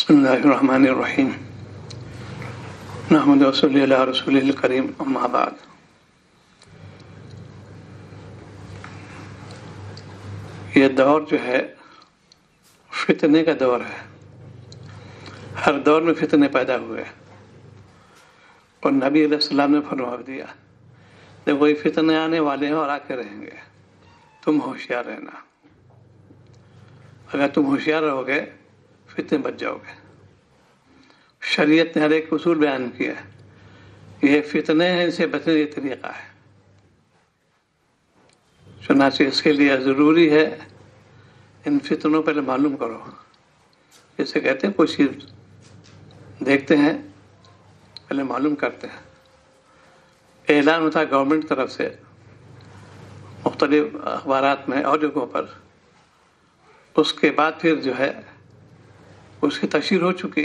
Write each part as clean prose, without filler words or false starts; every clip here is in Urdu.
بسم اللہ الرحمن الرحیم نحمد و صلی علی رسول الکریم اما بعد۔ یہ دور جو ہے فتنے کا دور ہے۔ ہر دور میں فتنے پیدا ہوئے اور نبی علیہ السلام نے فرما دیا کہ وہی فتنے آنے والے ہیں اور آ کے رہیں گے، تم ہوشیار رہنا۔ اگر تم ہوشیار رہو گے فتنے بچ جاؤ گے۔ شریعت نے ہر ایک اصول بیان کیا ہے، یہ فتنے ہیں، ان سے بچنے کا طریقہ ہے۔ چنانچہ اس کے لیے ضروری ہے ان فتنوں پہلے معلوم کرو۔ جیسے کہتے ہیں کوئی چیز دیکھتے ہیں پہلے معلوم کرتے ہیں۔ اعلان ہوتا ہے گورنمنٹ کی طرف سے مختلف اخبارات میں اور جگہوں پر، اس کے بعد پھر جو ہے اس کی تشہیر ہو چکی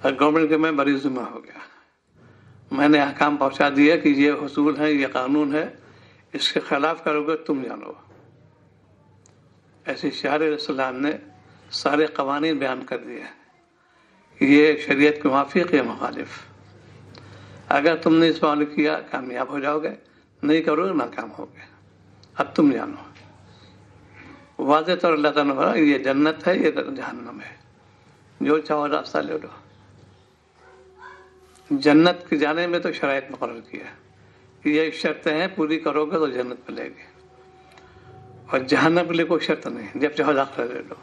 اور گورنمنٹ کے میں بری ذمہ ہو گیا، میں نے احکام پہنچا دیا کہ یہ حصول ہے، یہ قانون ہے، اس کے خلاف کرو گے تم جانو۔ ایسے شاعر علیہ السلام نے سارے قوانین بیان کر دیے، یہ شریعت کے موافق یا مخالف۔ اگر تم نے اس پر عمل کیا کامیاب ہو جاؤ گے، نہیں کرو گے ناکام ہو گے۔ اب تم جانو واضح طور اللہ تعالیٰ نے کہا یہ جنت ہے، یہ جہنم ہے، جو چاہو راستہ لے لو۔ جنت کے جانے میں تو شرائط مقرر کیا ہے، یہ شرطیں ہیں، پوری کرو گے تو جنت ملے گی، اور جہنم کے لیے کوئی شرط نہیں، جب چاہو داخلہ لے لو۔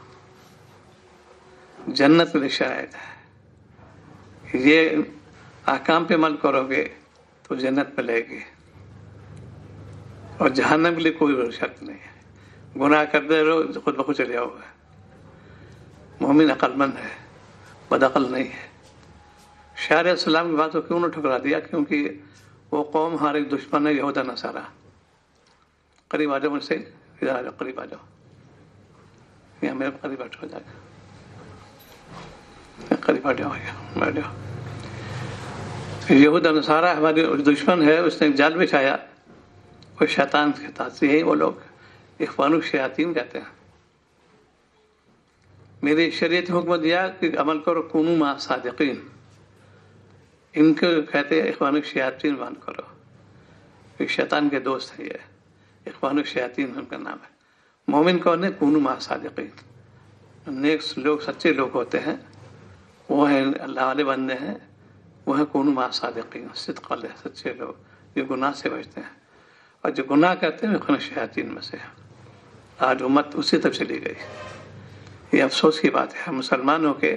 جنت کے لیے شرائط ہے، یہ احکام پہ عمل کرو گے تو جنت ملے گی، اور جہنم کے لیے کوئی شرط نہیں ہے۔ گناہ کرتے رہو خود بخود چلے جاؤ گے۔ مومن عقل مند ہے، بدعقل نہیں ہے۔ شاعر السلام کی بات کو کیوں نہ ٹھکرا دیا؟ کیونکہ وہ قوم ہمارے دشمن ہے، یہود نصارہ۔ قریب آ جاؤ مجھ سے، ادھر آ جاؤ، قریب آ جاؤ، یہاں میرے قریب بیٹھو، جا کے قریب آ جاؤ، بیٹھ جاؤ۔ یہود نصارہ ہمارے دشمن ہے، اس نے ایک جال بچھایا، وہ شیطان کے تاثیر ہیں، وہ لوگ اخوان الشیاطین کہتے ہیں۔ میری شریعت حکم دیا کہ عمل کرو، کونوا مع صادقین، ان کو کہتے ہیں اخوان الشیاطین مان کرو، یہ شیطان کے دوست ہیں، یہ اخوان الشیاطین ان کا نام ہے۔ مومن کون ہے؟ کونوا مع صادقین، نیک لوگ، سچے لوگ ہوتے ہیں، وہ ہیں اللہ والے بندے ہیں، وہ ہیں کونوا مع صادقین، صدق والے سچے لوگ جو گناہ سے بچتے ہیں، اور جو گناہ کرتے ہیں اخوان الشیاطین میں سے۔ آج امت اسی طرف چلی گئی، یہ افسوس کی بات ہے۔ مسلمانوں کے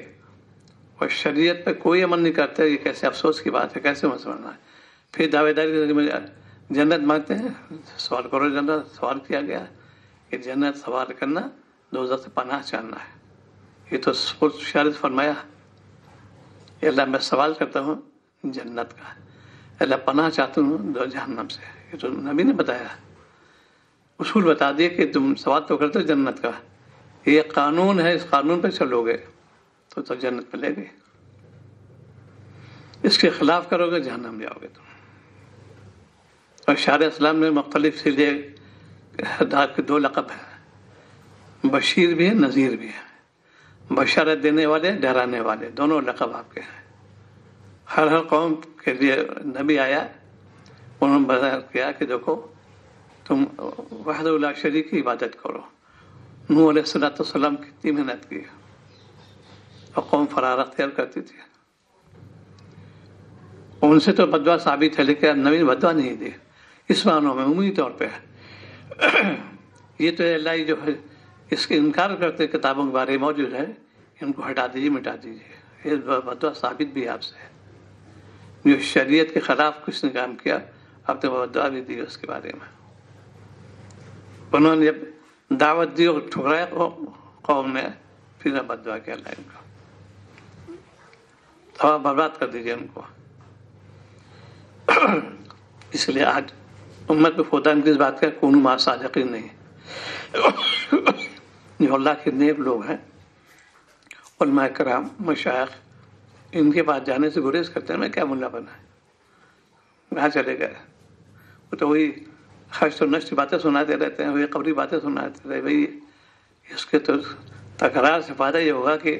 اور شریعت پہ کوئی عمل نہیں کرتے، یہ کیسے افسوس کی بات ہے، کیسے مسلمان ہے۔ پھر دعوے داری جنت مانگتے ہیں، سوال کرو جنت، سوال کیا گیا کہ جنت سوال کرنا، دوزخ سے پناہ چاہنا ہے۔ یہ تو شارت فرمایا، اللہ میں سوال کرتا ہوں جنت کا، اللہ پناہ چاہتا ہوں جہنم سے۔ یہ تو نبی نے بتایا، اصول بتا دیے کہ تم سوال تو کرتے ہو جنت کا، یہ قانون ہے، اس قانون پہ چلو گے تو جنت ملے گی، اس کے خلاف کرو گے جہنم جاؤ گے تم۔ اور شاعر اسلام میں مختلف سے لیے ہدایت کے دو لقب ہیں، بشیر بھی ہے، نذیر بھی ہے۔ بشارت دینے والے، ڈرانے والے، دونوں لقب آپ کے ہیں۔ ہر قوم کے لیے نبی آیا، انہوں نے بیان کیا کہ دیکھو تم وحدہ لا شریک کی عبادت کرو۔ نوح علیہ السلام کتنی محنت کی اور قوم فرار اختیار کرتی تھی، ان سے تو بدعا ثابت ہے، لیکن نبی نے بدعا نہیں دی، اس معنوں میں عمومی طور پہ۔ یہ تو اللہ جو ہے اس کے انکار کرتے کتابوں کے بارے میں موجود ہے، ان کو ہٹا دیجیے، مٹا دیجیے، یہ بدعا ثابت بھی ہے آپ سے۔ جو شریعت کے خلاف کچھ نے کام کیا، اب تو بدعا بھی دی اس کے بارے میں۔ انہوں نے جب دعوت دی اور ٹھکرایا قوم نے، پھر بددعا کیا اللہ ان کو، تھوڑا برباد کر دیجیے ان کو۔ اس لیے آج امت میں خدا ان کی اس بات کا کونوا مع صادقین نہیں، جو اللہ کے نیک لوگ ہیں، علماء کرام، مشائخ، ان کے پاس جانے سے گریز کرتے ہیں، میں کیا ملا بنا ہے، کہاں چلے گئے؟ وہ تو وہی خرچ و نشت باتیں سناتے رہتے ہیں، وہی قبری باتیں سناتے رہتے ہیں۔ بھائی اس کے تو تکرار سے فائدہ یہ ہوگا کہ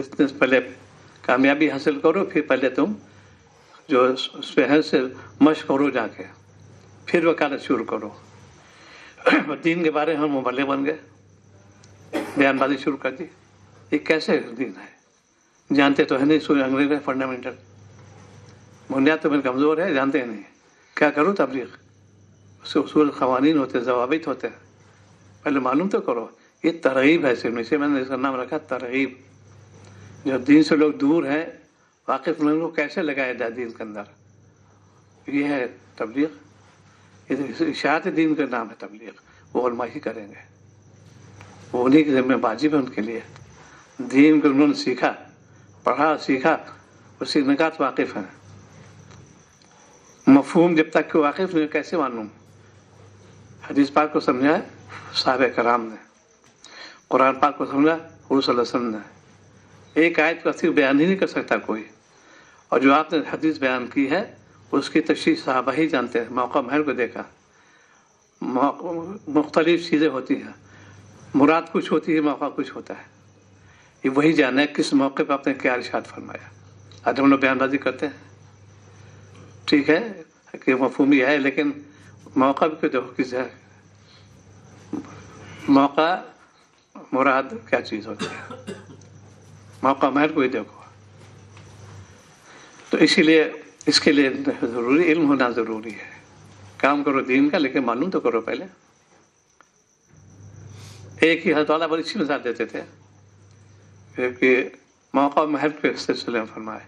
اتنے پہلے کامیابی حاصل کرو، پھر پہلے تم جو اس پہ ہے سے مشق کرو جا کے، پھر وکالت شروع کرو۔ دین کے بارے میں ہم مبلغ بن گئے، بیان بازی شروع کر دی۔ یہ کیسے دین ہے؟ جانتے تو ہے نہیں، سورہ انگریزی فنڈامنٹل بنیاد تو میرے کمزور ہے، جانتے نہیں کیا کروں تبلیغ؟ اس کے اصول قوانین ہوتے، ضوابط ہوتے ہیں، پہلے معلوم تو کرو۔ یہ ترغیب ہے، صرف اسے میں نے اس کا نام رکھا ترغیب۔ جو دین سے لوگ دور ہیں، واقف لوگوں کو کیسے لگایا جائے دین کے اندر، یہ ہے تبلیغ۔ اشاعت دین کا نام ہے تبلیغ، وہ علماء ہی کریں گے، وہ انہیں کے ذمہ واجب ہے ان کے لیے۔ دین کو انہوں نے سیکھا، پڑھا، سیکھا، اس سے نکات واقف ہیں۔ مفہوم جب تک کہ واقف نہیں کیسے معلوم؟ حدیث پاک کو سمجھا ہے صحابہ کرام نے، قرآن پاک کو سمجھا حضور صلی اللہ علیہ وسلم نے۔ ایک آیت کا صرف بیان ہی نہیں کر سکتا کوئی، اور جو آپ نے حدیث بیان کی ہے اس کی تشریح صحابہ ہی جانتے ہیں۔ موقع محل کو دیکھا، مختلف چیزیں ہوتی ہیں، مراد کچھ ہوتی ہے، موقع کچھ ہوتا ہے۔ یہ وہی جانا ہے کس موقع پہ آپ نے کیا ارشاد فرمایا۔ آج ہم لوگ بیان بازی کرتے ہیں، ٹھیک ہے کہ مفہومی ہے، لیکن موقع بھی دیکھو کس ہے، موقع مراد کیا چیز ہوتی ہے، موقع محل کو ہی دیکھو۔ تو اسی لیے اس کے لیے ضروری علم ہونا ضروری ہے۔ کام کرو دین کا، لیکن معلوم تو کرو پہلے۔ ایک ہی حضرت والا بڑی اچھی مثال دیتے تھے کہ موقع محل کے سلسلے میں فرمائے۔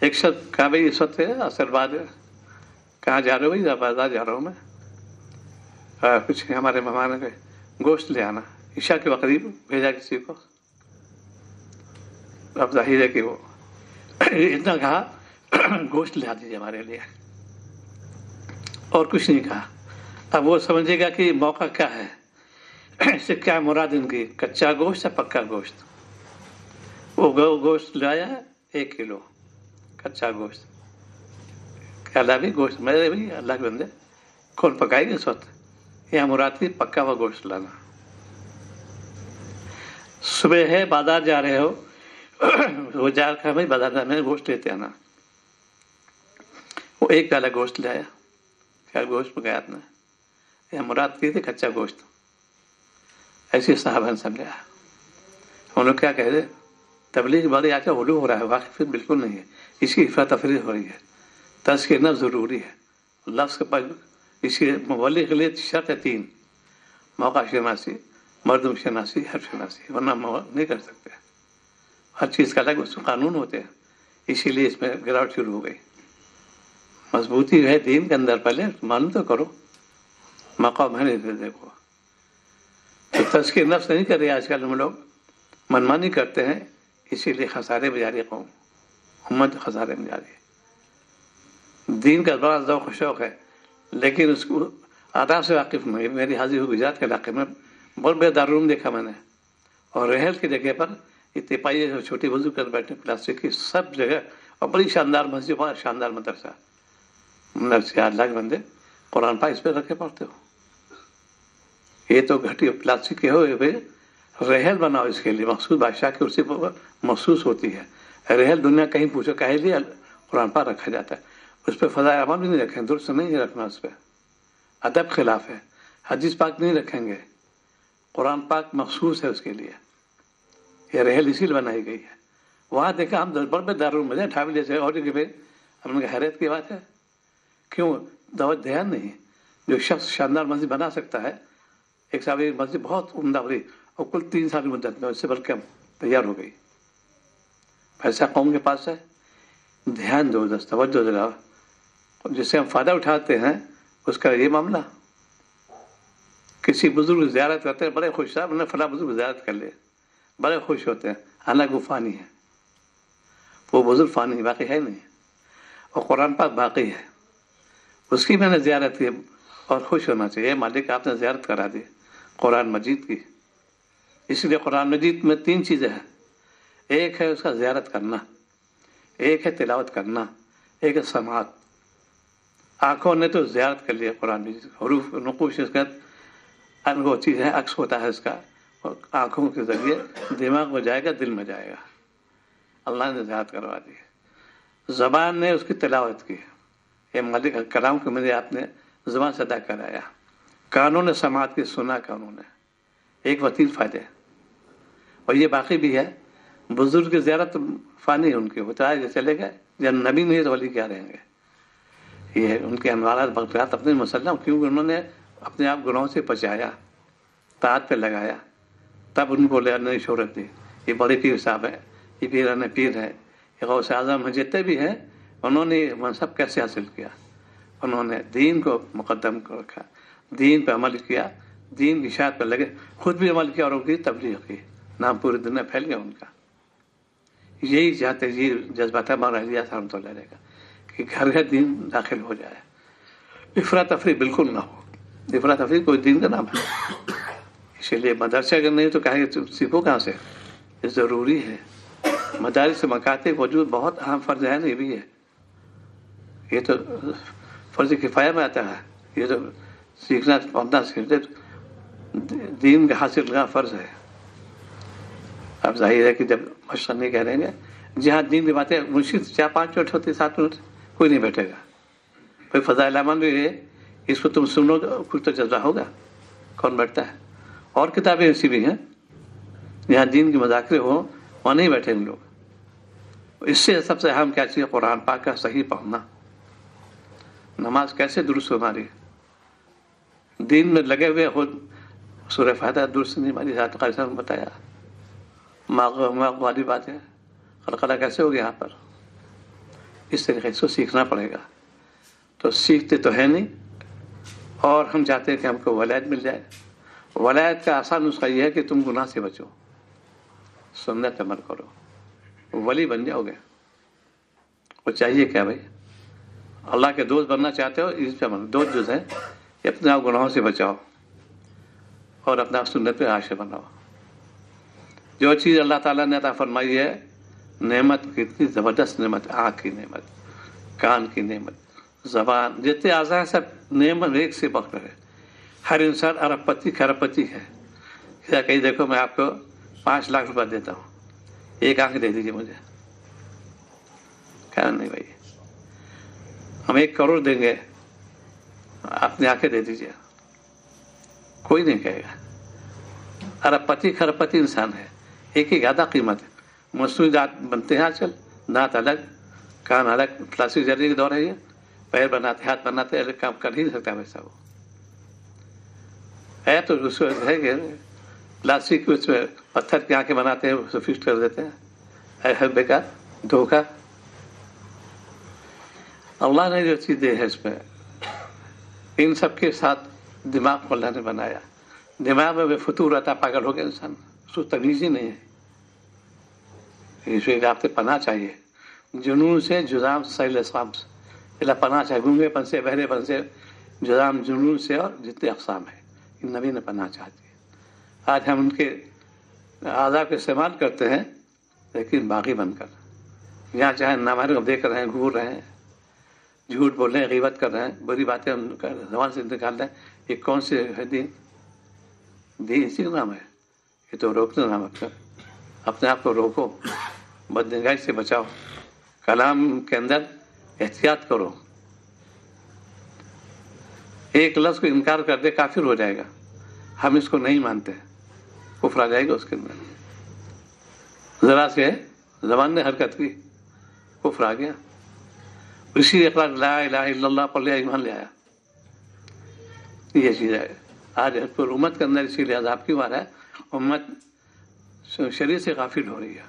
ایک شخص کہا بھائی اس وقت اثر بعد کہاں جا رہے ہو؟ بھائی بازار جا رہا ہوں میں، کچھ ہمارے مہمان کے گوشت لے آنا۔ عشاء کے وقت بھیجا کسی کو، اب ظاہر ہے کہ وہ اتنا کہا گوشت لے آ دیجیے ہمارے لیے، اور کچھ نہیں کہا۔ اب وہ سمجھے گا کہ موقع کیا ہے، اس سے کیا مراد ان کی، کچا گوشت یا پکا گوشت؟ وہ گوشت لایا 1 کلو کچا گوشت، کیا لا بھی گوشت؟ میرے بھی اللہ کے بندے کون پکائے گی اس وقت؟ یہاں مراد تھی پکا ہوا گوشت لانا۔ صبح ہے بازار جا رہے ہو، وہ جا کر بھائی بازار جا میں گوشت لیتے آنا۔ وہ 1 پیالہ گوشت لایا، کیا گوشت پکایا آپ نے؟ یہاں مراد کی تھی کچا گوشت۔ ایسے صحابہ نے سمجھا۔ ہم لوگ کیا کہہ رہے، تبلیغ بڑی آ کے غلو ہو رہا ہے، واقف بالکل نہیں ہے، اس کی افراتفری ہو رہی ہے۔ تذکرہ ضروری ہے، لفظ کے پاس اس کے مبلغ کے لیے شرط ہے 3: موقع شناسی، مردم شناسی، حرف شناسی، ورنہ نہیں کر سکتے۔ ہر چیز کا الگ اس قانون ہوتے ہیں، اسی لیے اس میں گراوٹ شروع ہو گئی۔ مضبوطی ہے دین کے اندر، پہلے معلوم تو کرو، موقع میں نہیں دیکھو۔ تو تذکیر نفس نہیں کر رہے آج کل ہم لوگ، منمانی کرتے ہیں، اسی لیے خسارے میں جا رہی قوم، امت خسارے میں جا رہی ہے۔ دین کا بڑا ذوق و شوق ہے، لیکن اس کو آداب سے واقف نہیں۔ میری حاضری ہوئی گجرات کے علاقے میں، بہت بڑے دارالعلوم دیکھا میں نے، اور رحل کی جگہ پر اتنے پائیے جو چھوٹی وضو کر بیٹھے پلاسٹک کی سب جگہ، اور بڑی شاندار مسجد، بڑا شاندار مدرسہ۔ اللہ کے بندے قرآن پاک اس پہ رکھے پڑھتے ہو؟ یہ تو گھٹی پلاسٹک کے ہوئے ہوئے رحل بناؤ، اس کے لیے مخصوص بادشاہ کی کرسی مخصوص ہوتی ہے۔ رحل دنیا کہیں پوچھو کہے لیے قرآن پاک رکھا جاتا ہے، اس پہ فضائل عمل بھی نہیں رکھیں، درست نہیں رکھنا، اس پہ ادب خلاف ہے۔ حدیث پاک نہیں رکھیں گے، قرآن پاک مخصوص ہے اس کے لیے، یہ رحل اسی لیے بنائی گئی ہے۔ وہاں دیکھا ہم بڑے دارالعلوم میں ٹھاوی جیسے اور جگہ پہ، ہم نے حیرت کی بات ہے، کیوں دعوت دھیان نہیں؟ جو شخص شاندار مسجد بنا سکتا ہے، ایک صاحب مسجد بہت عمدہ ہوئی اور کل 3 سال کی مدت میں اس سے بلکہ تیار ہو گئی۔ پیسہ قوم کے پاس ہے، دھیان دو، توجہ دلاؤ، جس سے ہم فائدہ اٹھاتے ہیں اس کا یہ معاملہ۔ کسی بزرگ زیارت کرتے ہیں، بڑے خوش صاحب نے فلاں بزرگ زیارت کر لے، بڑے خوش ہوتے ہیں، حالانکہ وہ فانی ہے، وہ بزرگ فانی باقی ہے نہیں، اور قرآن پاک باقی ہے، اس کی میں نے زیارت کی اور خوش ہونا چاہیے۔ مالک آپ نے زیارت کرا دی قرآن مجید کی۔ اس لیے قرآن مجید میں 3 چیزیں ہیں، ایک ہے اس کا زیارت کرنا، ایک ہے تلاوت کرنا، ایک ہے سماعت۔ آنکھوں نے تو زیارت کر لیا قرآن مجید، حروف نقوش اس کا وہ چیز ہے، عکس ہوتا ہے اس کا، آنکھوں کے ذریعے دماغ میں جائے گا، دل میں جائے گا۔ اللہ نے ہدایت کروا دی. زبان نے اس کی تلاوت کی. یہ مالک کلام کو میرے آپ نے زبان سے ادا کرایا. کانوں نے سماعت کی سنا. کانوں نے ایک و تین فائدے. اور یہ باقی بھی ہے. بزرگ کی زیارت فانی ہے ان کے بتایا چلے گئے. جب نبی نہیں تو ولی کیا رہیں گے. یہ ان کے انوارات برکات اپنے مسلم کیونکہ انہوں نے اپنے آپ گناہوں سے بچایا طاعت پہ لگایا تب ان کو اللہ نے شہرت دی. یہ بڑے پیر صاحب ہیں. یہ پیران پیر ہے. یہ غوث اعظم جتنے بھی ہیں انہوں نے منصب کیسے حاصل کیا. انہوں نے دین کو مقدم کر رکھا. دین پہ عمل کیا. دین کی اشاعت پہ لگے. خود بھی عمل کیا اور ان کی تبلیغ کی. نام پوری دنیا پھیل گیا ان کا. یہی چاہتے یہ جذبہ تھا ہمارا رضی رحمۃ اللہ علیہ کا کہ گھر گھر دین داخل ہو جائے. افراتفری بالکل نہ ہو. افراتفری کوئی دین کا نام ہے. اسی لیے مدرسہ اگر نہیں تو کہیں تم سیکھو کہاں سے. یہ ضروری ہے. مدارس سے مکاتب وجود بہت اہم فرض ہے نا. یہ بھی ہے. یہ تو فرض کفایہ میں آتا ہے. یہ تو سیکھنا پڑھنا سیکھتے دین کا حاصل کرنا فرض ہے. اب ظاہر ہے کہ جب مشرق نہیں کہہ رہیں گے جہاں دین کی باتیں مشکل 4-5 منٹ ہوتی 7 منٹ کوئی نہیں بیٹھے گا. پھر فضائل اعمال بھی ہے. اس کو تم سنو گے کچھ تو جذبہ ہوگا. کون بیٹھتا ہے. اور کتابیں ایسی بھی ہیں جہاں دین کے مذاکرے ہو وہاں نہیں بیٹھے لوگ. اس سے سب سے اہم کیا چیز قرآن پاک کا صحیح پڑھنا. نماز کیسے درست ہماری دین میں لگے ہوئے خود سورہ فاتحہ درست نہیں ہماری ذات قاری صاحب نے بتایا. ماغ والی بات ہے. قلقلہ کیسے ہو گیا یہاں پر. اس طریقے سے سیکھنا پڑے گا. تو سیکھتے تو ہے نہیں اور ہم چاہتے ہیں کہ ہم کو ولایت مل جائے. ولایت کا آسان نسخہ یہ ہے کہ تم گناہ سے بچو سنت عمل کرو ولی بن جاؤ گے. وہ چاہیے کیا بھائی. اللہ کے دوست بننا چاہتے ہو اس پہ عمل. 2 جز ہیں کہ اپنے آپ گناہوں سے بچاؤ اور اپنا سنت پہ عاشق بناؤ. جو چیز اللہ تعالیٰ نے عطا فرمائی ہے نعمت کتنی زبردست نعمت. آنکھ کی نعمت, کان کی نعمت, زبان, جتنے اعضاء ہیں سب نعمت ایک سے بڑھ کر ہے. ہر انسان ارب پتی کھرب پتی ہے. کہیں دیکھو میں آپ کو 5 لاکھ روپے دیتا ہوں ایک آنکھ دے دیجیے مجھے. کہنا نہیں بھائی ہم 1 کروڑ دیں گے اپنی آنکھیں دے دیجیے. کوئی نہیں کہے گا. ارب پتی کھرب پتی انسان ہے. ایک ہی زیادہ قیمت ہے. مصنوعی دانت بنتے ہیں آج کل. دانت الگ کان الگ. پلاسٹک سرجری کے دور ہے. یہ پیر بناتے ہاتھ بناتے الگ کام کر ہی نہیں سکتا ویسا. وہ ہے تو اس میں ہے کہ پلاسٹک اس میں پتھر کی آنکھیں بناتے ہیں اسے فکس کر دیتے ہیں. ہے بیکار دھوکہ. اللہ نے جو چیز دی ہے اس میں ان سب کے ساتھ دماغ کو اللہ نے بنایا. دماغ میں فطور آتا پاگل ہو گیا انسان. اس کو تمیز ہی نہیں ہے. اس لیے آپ سے پناہ چاہیے. جنون سے جزام سیل اسلام سے اللہ پناہ چاہیے. گونگے پن سے بہرے پن سے جزام جنون سے اور جتنے اقسام ہیں ان نبی نے پناہ چاہتی ہے. آج ہم ان کے اعضاء کو استعمال کرتے ہیں لیکن باغی بن کر یہاں چاہے نامحرم کو دیکھ رہے ہیں گھور رہے ہیں جھوٹ بول رہے ہیں غیبت کر رہے ہیں بری باتیں زبان سے نکال رہے ہیں. یہ کون سے ہے دین. دین اسی کا نام ہے. یہ تو روکنا نام ہے. اپنے آپ کو روکو بدنگاہی سے بچاؤ. کلام کے اندر احتیاط کرو. ایک لفظ کو انکار کر دے کافر ہو جائے گا. ہم اس کو نہیں مانتے. کفر آ جائے گا اس کے اندر. ذرا سے زبان نے حرکت کی کفر آ گیا. اسی اقرار لا الہ الا اللہ پر لیا ایمان لے آیا. یہ چیز ہے آج پر امت کے اندر. اسی لیے عذاب کیوں آ رہا ہے. امت شریعت سے غافل ہو رہی ہے.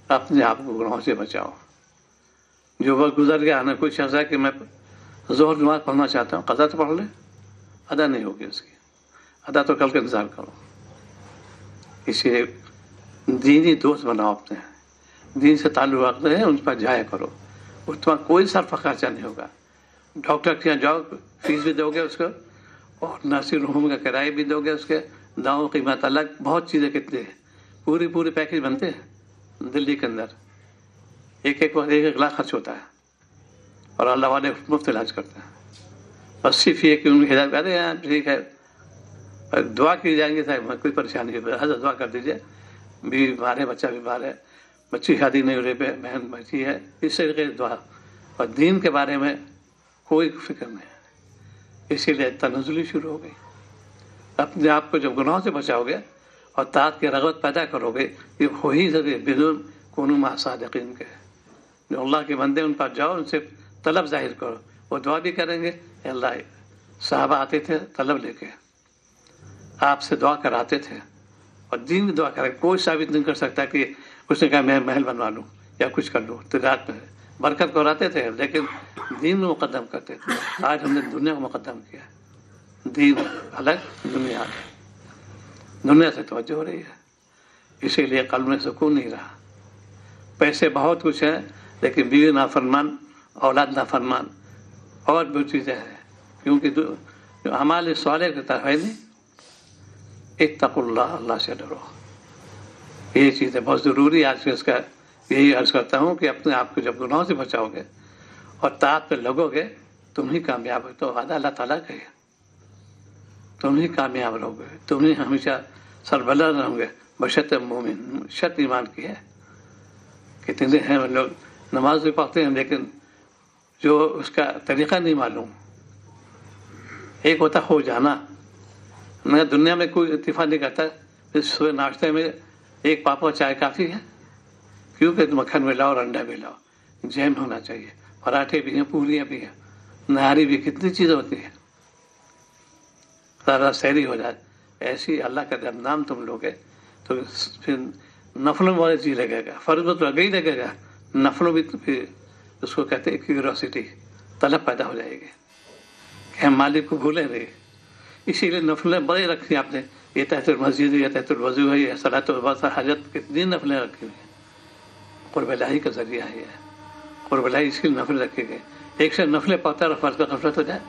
اپنے آپ کو گناہوں سے بچاؤ. جو وقت گزر گیا ہمیں کوئی شخص ہے کہ میں ظہر نماز پڑھنا چاہتا ہوں قضا تو پڑھ لے. ادا نہیں ہوگی اس کی. ادا تو کل کا انتظار کرو. اسی لیے دینی دوست بناؤ. اپنے دین سے تعلق رکھتے ہیں ان پر جایا کرو. اس تمہیں کوئی صرف خرچہ نہیں ہوگا. ڈاکٹر کے یہاں جاؤ فیس بھی دو گے اس کو اور نرسنگ ہوم کا کرایہ بھی دو گے. اس کے دواؤں کی قیمت الگ. بہت چیزیں کتنے ہیں. پوری پیکج بنتے ہیں دلی کے اندر. ایک لاکھ خرچ ہوتا ہے اور اللہ والے مفت علاج کرتے ہیں. بس صرف یہ کہ ان کی ہدایت کرتے ہیں. ٹھیک ہے دعا کی جائیں گے صاحب کوئی پریشانی ہے حضرت دعا کر دیجیے. بیوی بیمار ہے بچہ بیمار ہے بچی شادی نہیں ہو رہی، بہن بچی ہے، اس طریقے سے دعا. اور دین کے بارے میں کوئی فکر نہیں ہے، اسی لیے تنزلی شروع ہو گئی. اپنے آپ کو جب گناہوں سے بچاؤ گے اور طاعت کی رغبت پیدا کرو گے، یہ ہو ہی سکے بدون کونوا مع صادقین کے. جو اللہ کے بندے ان پر جاؤ، ان سے طلب ظاہر کرو، وہ دعا بھی کریں گے. اللہ صحابہ آتے تھے طلب لے کے، آپ سے دعا کراتے تھے، اور دین کی دعا کریں. کوئی ثابت نہیں کر سکتا کہ اس نے کہا میں محل بنوا لوں یا کچھ کر لوں. تجارت میں برکت کو آتے تھے لیکن دین کو مقدم کرتے تھے. آج ہم نے دنیا کو مقدم کیا، دین الگ، دنیا الگ. دنیا سے توجہ ہو رہی ہے، اسی لیے قلب میں سکون نہیں رہا. پیسے بہت کچھ ہیں لیکن بیوی نافرمان، اولاد نافرمان، اور بھی چیزیں ہیں. کیونکہ جو اعمال صالح کی طرف ہے نہیں. اتقوا اللہ، اللہ سے ڈرو. یہ چیزیں بہت ضروری. آج اس کا یہی عرض کرتا ہوں کہ اپنے آپ کو جب گناہوں سے بچاؤ گے اور طاعت پہ لگو گے، تم ہی کامیاب ہو. تو وعدہ اللہ تعالیٰ کا ہے، تم ہی کامیاب رہو گے، تم ہی ہمیشہ سربلند رہو گے. بشرط مومن، شرط ایمان کی ہے. کتنے ہیں لوگ نماز بھی پڑھتے ہیں لیکن جو اس کا طریقہ نہیں معلوم. ایک ہوتا ہو جانا. میں دنیا میں کوئی اتفاق نہیں کرتا صبح ناشتے میں ایک پاپا چائے کافی ہے. کیونکہ مکھن بھی لاؤ اور انڈا بھی لاؤ، جیم ہونا چاہیے. پراٹھے بھی ہیں، پوریاں بھی ہیں، نہاری بھی، کتنی چیزیں ہوتی ہیں. ذرا سحری ہو جائے. ایسی اللہ کا جب نام تم لوگے تو پھر نفلوں والے چیز لگے گا. فرض تو لگے ہی لگے گا، نفلوں بھی پھر اس کو کہتے ہیں کیوریوسٹی، طلب پیدا ہو جائے گی کہ ہم مالک کو بھولیں نہیں. اسی لیے نفلیں بڑے رکھی آپ نے. یہ تحت المسجد، یہ تحت الوضو ہے، یہ صلاۃ الوضو، حاجت، کتنی نفلیں رکھی ہوئی ہیں. قرب الہی کا ذریعہ ہے یہ. قرب الہی اس کی نفل رکھے گئے. ایک سے نفلیں پڑھتا اور فرض کا غفلت ہو جائے،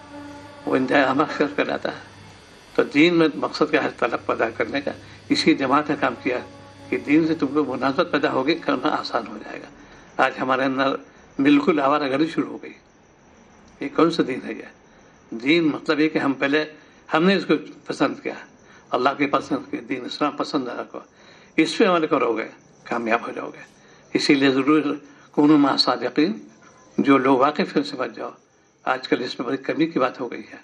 وہ انتہائی احمق شخص کہلاتا ہے. تو دین میں مقصد کیا ہے؟ طلب پیدا کرنے کا. اسی جماعت نے کام کیا کہ دین سے تم کو مناسبت پیدا ہوگی، کرنا آسان ہو جائے گا. آج ہمارے اندر بالکل آوارہ گری شروع ہو گئی. یہ کون سا دین ہے؟ یہ دین مطلب یہ کہ ہم نے اس کو پسند کیا، اللہ کی پسند کی، دین اسلام پسند رکھو، اس پہ عمل کرو گے کامیاب ہو جاؤ گے. اسی لیے ضرور کونوا مع صادقین. جو لوگ واقف ہیں سے بچ جاؤ. آج کل اس میں بڑی کمی کی بات ہو گئی ہے.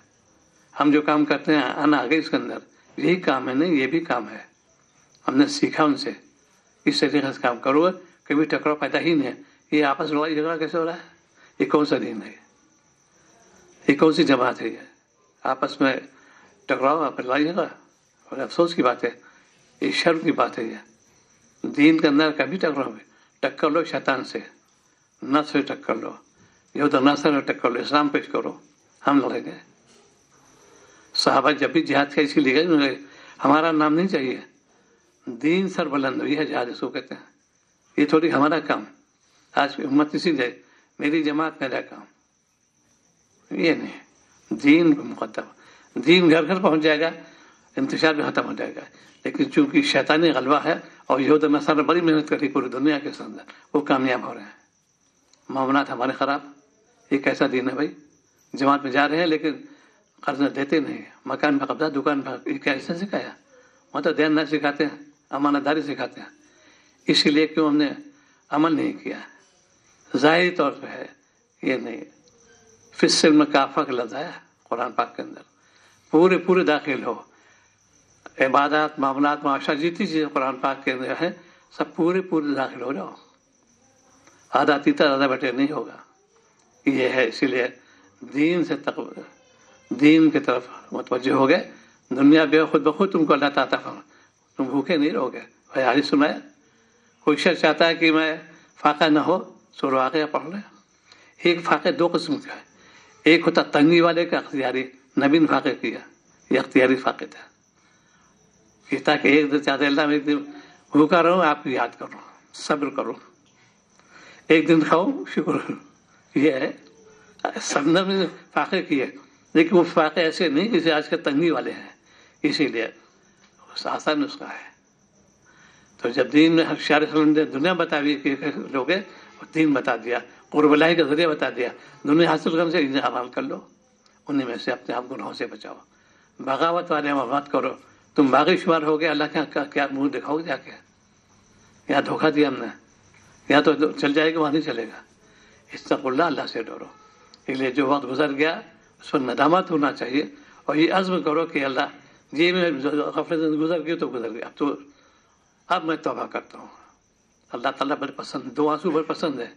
ہم جو کام کرتے ہیں آنا آگے اس کے اندر یہی کام ہے، نہیں یہ بھی کام ہے. ہم نے سیکھا ان سے، اس طریقے سے کام کرو گے کبھی ٹکراؤ پیدا ہی نہیں ہے. یہ آپس میں لڑائی جھگڑا کیسے ہو رہا ہے؟ یہ کون سا دین ہے؟ یہ کون سی جماعت ہے؟ یہ آپس میں ٹکراؤ، آپ لڑائی جھگڑا، اور افسوس کی بات ہے، یہ شرم کی بات ہے. یہ دین کے اندر کبھی ٹکراؤ میں ٹکر لو شیطان سے، نفس سے ٹکر لو، یہود و نصارہ سے ٹکر لو، اسلام پیش کرو، ہم لڑیں گے. صحابہ جب بھی جہاد کا اسی لیے گئے، ہمارا نام نہیں چاہیے، دین سر بلند ہوئی ہے، جہاد اس کو کہتے ہیں. یہ تھوڑی ہمارا کام. آج کی امت اسی جائے میری جماعت میرا کام، یہ نہیں. دین کو مقدم، دین گھر گھر پہنچ جائے گا، انتشار بھی ختم ہو جائے گا. لیکن چونکہ شیطانی غلبہ ہے اور یہود و نصارہ بڑی محنت کر رہی پوری دنیا کے اندر، وہ کامیاب ہو رہے ہیں. معاملات ہمارے خراب. یہ کیسا دین ہے بھائی؟ جماعت میں جا رہے ہیں لیکن قرض دیتے نہیں، مکان پہ قبضہ، دکان پہ. یہ کیسے سکھایا؟ وہ تو دین نہ سکھاتے ہیں، امانت داری سکھاتے ہیں. اسی لیے کیوں ہم نے عمل نہیں کیا. ظاہری طور پہ ہے یہ نہیں. فی السلم کافہ کا لفظ ہے قرآن پاک کے اندر، پورے داخل ہو. عبادات، معاملات، معاشرہ، جتنی چیزیں قرآن پاک کے اندر ہیں سب پورے داخل ہو جاؤ. آدھا تیتا آدھا بیٹے نہیں ہوگا. یہ ہے. اسی لیے دین سے دین کی طرف متوجہ ہو گئے. دنیا بے خود بخود تم کو اللہ تعالیٰ فرما، تم بھوکے نہیں رہو گے. بھائی حدیث سنایا، کوئی شخص چاہتا ہے کہ میں فاقہ نہ ہو، سورہ واقعہ پڑھ لیں. ایک فاقہ دو قسم کا ہے. ایک ہوتا تنگی والے کا اختیاری، نبی نے فاقہ کیا، یہ اختیاری فاقہ تھا کہ تاکہ ایک دن چاہتے اللہ میں ایک دن بھوکا رہوں، آپ کو یاد کرو، صبر کرو، ایک دن کھاؤ، شکر کرو. یہ ہے سب نے فاقے کیے، لیکن وہ فاقے ایسے نہیں جیسے آج کے تنگی والے ہیں. اسی لیے آسان نسخہ ہے. تو جب دین میں نے دنیا بتا دی کہ لوگ دین بتا دیا، قرب الہی کا ذریعہ بتا دیا، دنیا حاصل کرنے سے انہیں عمل کر لو، انہیں میں سے اپنے آپ گناہوں سے بچاؤ. بغاوت والے عمل مت کرو. تم باغی شمار ہو گئے، اللہ کا کیا منہ دکھاؤ گے جا کے؟ یہاں دھوکہ دیا ہم نے. یہاں تو چل جائے گا وہاں نہیں چلے گا. استغفر اللہ، اللہ سے ڈرو. اس لیے جو وقت گزر گیا اس پر ندامت ہونا چاہیے اور یہ عزم کرو کہ اللہ جی میں غفلت گزر گئی تو گزر گئی، اب میں توبہ کرتا ہوں. اللہ تعالیٰ بڑے پسند، دو آنسو بڑے پسند ہے،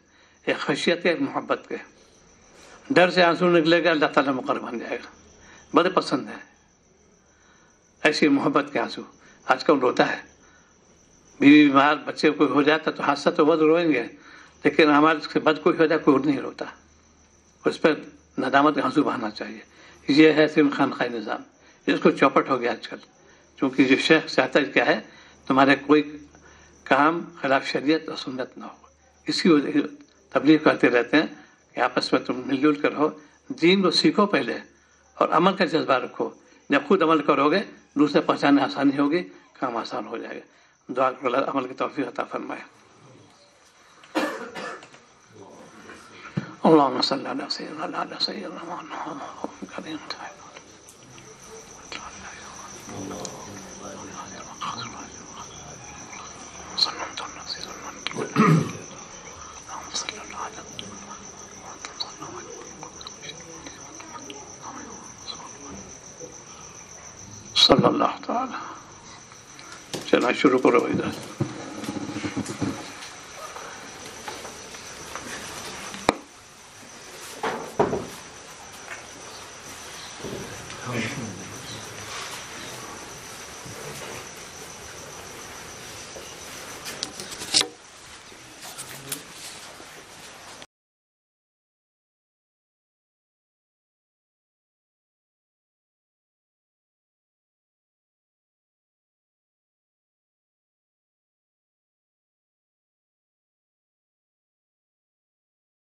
ایک خشیت کے ایک محبت کے. ڈر سے آنسو نکلے گا اللہ تعالیٰ مقرر بن جائے گا، بڑے پسند ہے ایسی محبت کے آنسو. آج کل روتا ہے، بیوی بیمار، بچے کوئی ہو جاتا تو حادثہ تو بہت روئیں گے، لیکن ہمارے سے بد کوئی ہو جائے کوئی نہیں روتا. اس پہ ندامت کا آنسو بہانا چاہیے. یہ ہے صرف خانقاہ نظام، اس کو چوپٹ ہو گیا آج کل. کیونکہ جو شیخ چاہتا ہے کیا ہے تمہارے کوئی کام خلاف شریعت اور سنت نہ ہو. اسی وجہ تبلیغ کرتے رہتے ہیں کہ آپس میں تم مل جل کر ہو، دین کو سیکھو پہلے اور عمل کا جذبہ رکھو. جب خود عمل کرو گے دوسرے پہچاننے آسانی ہوگی، کام آسان ہو جائے گا. دعا کرو اللہ عمل کی توفیق عطا فرمائے. اللهم صل على سيدنا على سيدنا محمد كريم صلی اللہ تعالی. چلا شروع کرو ادھر.